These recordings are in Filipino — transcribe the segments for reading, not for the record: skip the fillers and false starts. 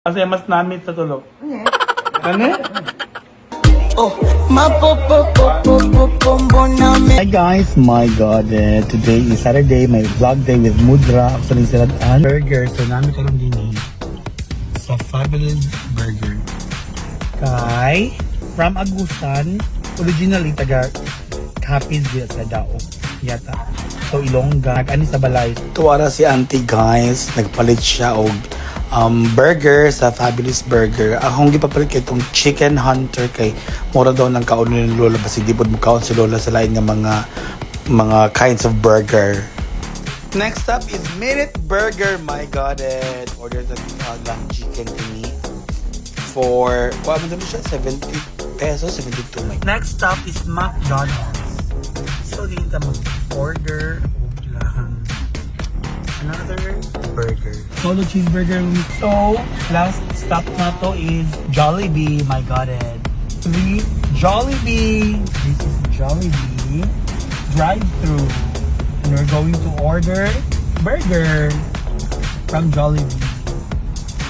Kasi mas namit sa tulog. Ano? Oh, Hi guys, my god, today is Saturday, my vlog day with Mudra. Actually, sila ang burger. So, namin karoon din sa Fabulous Burger. Kay, from Agusan, originally taga Capiz dia sa Dao. Yata. So, Ilongga. Nag-ani sa balay. Tuwara si auntie guys. Nagpalit siya og burger sa Fabulous Burger. Akong gipapalit kay itong Chicken Hunter kay mura daw ng kaon ni Lola basig di pod mo kaon si Lola sa lain nga mga kinds of burger. Next up is Minute Burger. My god, order the lang chicken thingy for what mo siya 70 pesos, 72. Next up is McDonald's. So dito mag-order lang another burger. Solo cheeseburger. So, last stop na to is Jollibee. My god, the Jollibee. This is Jollibee drive-thru. And we're going to order burger from Jollibee.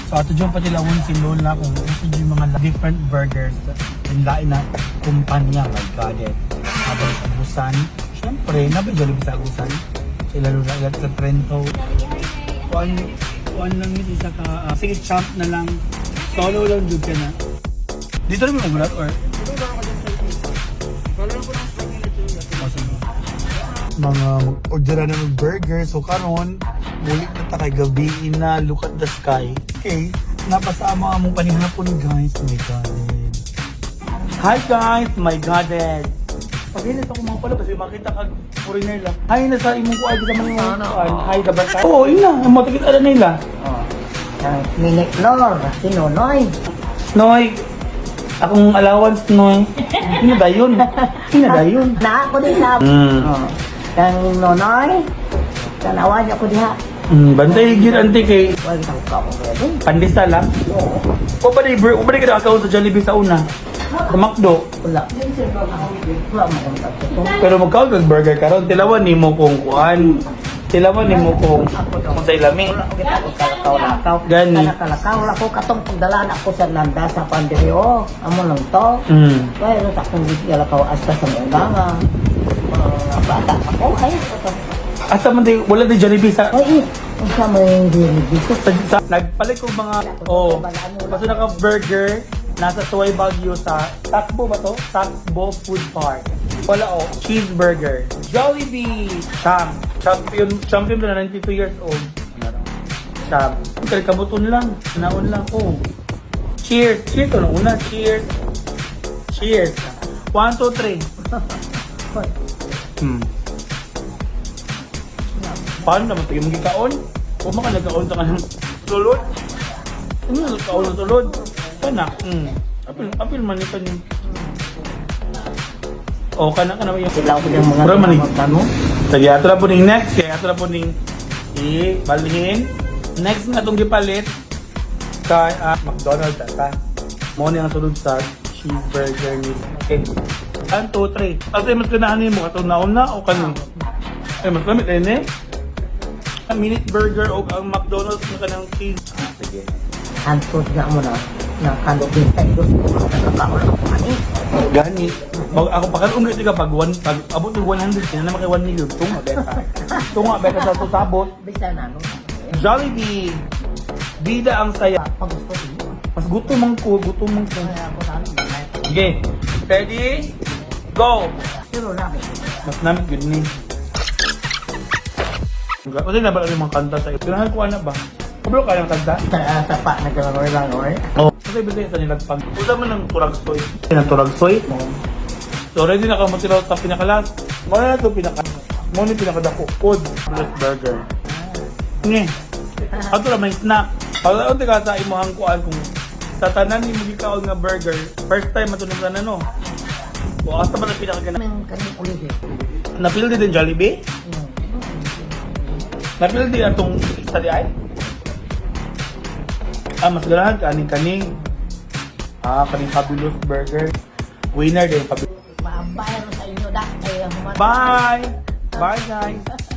So, ato dyan pati lawon si Lola kung gusto dyan mga different burgers. And lain na kumpanya. My god, habang sa Agusan. Siyempre, nabay Jollibee sa Agusan. Sila Lola ilat sa Trento. Kuan lang yun, isa ka, sige, champ na lang. Solo lang dun ka na. Dito rin mo ulat or? Mga mag-order na ng burger. So karon mulit na ta kay gabi na, look at the sky. Okay, napasama among panihapon guys. My god. Hi guys, my god. Pag hinis ako mga pala, kasi makita kag foreigner lang. Hi, nasa imong kuay sa mga kuan. Hi, dapat ka. Oo, ina, matikit ala nila. Minute Lord, si Nonoy. Noy, akong allowance, Noy. Sino dayon? Sino dayon? Na ako din sa... Kang Nonoy, tanawan niya ko diha. Bantay yun, ante kay Huwag isang ka ko pwede. pandista lang. Oo. O ba na ka account sa Jollibee sa una? Sa McDo. Wala. Wala mo kong tatito. Pero magkawag ng burger karon, tilawan ni mo kung kuan. Tilawan ni mo kung sa ilami. Wala ko kita ko kalakaw-lakaw. Gani. Kalakaw. Wala ko katong pagdalaan ako sa landa sa pandiryo. Amo lang to. Kaya ito akong kalakaw hasta sa mga bata ako. Ay, Asa man di wala di Jollibee sa ay, ang sama yung dito. nagpalit ko mga basta naka burger nasa Tuway Baguio sa Takbo ba to? Takbo Food Park. Wala cheeseburger. Jollibee champion na 92 years old. Champ. Kaya kabuton lang. Naon lang. Cheers. Cheers to na una. Cheers. Cheers. 1, 2, 3. Paano naman ito yung magkikaon? Kung maka nagkaon sa kanang tulod? Ano nagkaon ng tulod? Kana? Apil man ito niyo. O, kana yung... Sila ko yung mga Pero manig. tanong. Sige, ato na po ning next. Kaya ato na po ning ibalhin. Next nga itong gipalit kay McDonald's ata. Mo ni ang sulod sa cheeseburger ni. Okay. 1, 2, 3. Kasi mas ganahan mo katong nauna o kanon? Mas lamit rin Minute Burger o ang McDonald's na kanang cheese. Sige. Antod nga mo na. Na kanobin tayo ko. Nakakaon ako mani. Gani. Ako pagkaroon ulit ka pag abot ng 100 kina naman kay 1 million. Tunga beta. Tunga beta sa tusabot. Bisa na no. Jollibee. Bida ang saya. Pag gusto mo. Mas gutom man ko. Kaya ako na ano. Okay. Ready? Go! Pero namin. Mas namin good ni. Kasi nabala yung mga kanta sa iyo. Pinahan ko na ba? Kabalo ka ng kanta? Sa pa naglalangor-langor. Oo. Kasi bilhin sa nilagpag. Usa man ng turagsoy. Ng turagsoy? So ready na ka matiraw sa pinakalas. Muna na ito muna yung pinakadako. Food. Plus burger. Nga. Ato na may snack. Pag ka sa imuhang kuan kung sa tanan ni magikaon nga burger, first time matunog na no? O asa ba na pinakagana? Kanang ulit eh. Napildi din Jollibee? Napildi atong isa di ay? Mas ganahan kaning kaning Fabulous Burger. Winner din Fabulous. Maambay sa inyo dak. Bye! Bye guys!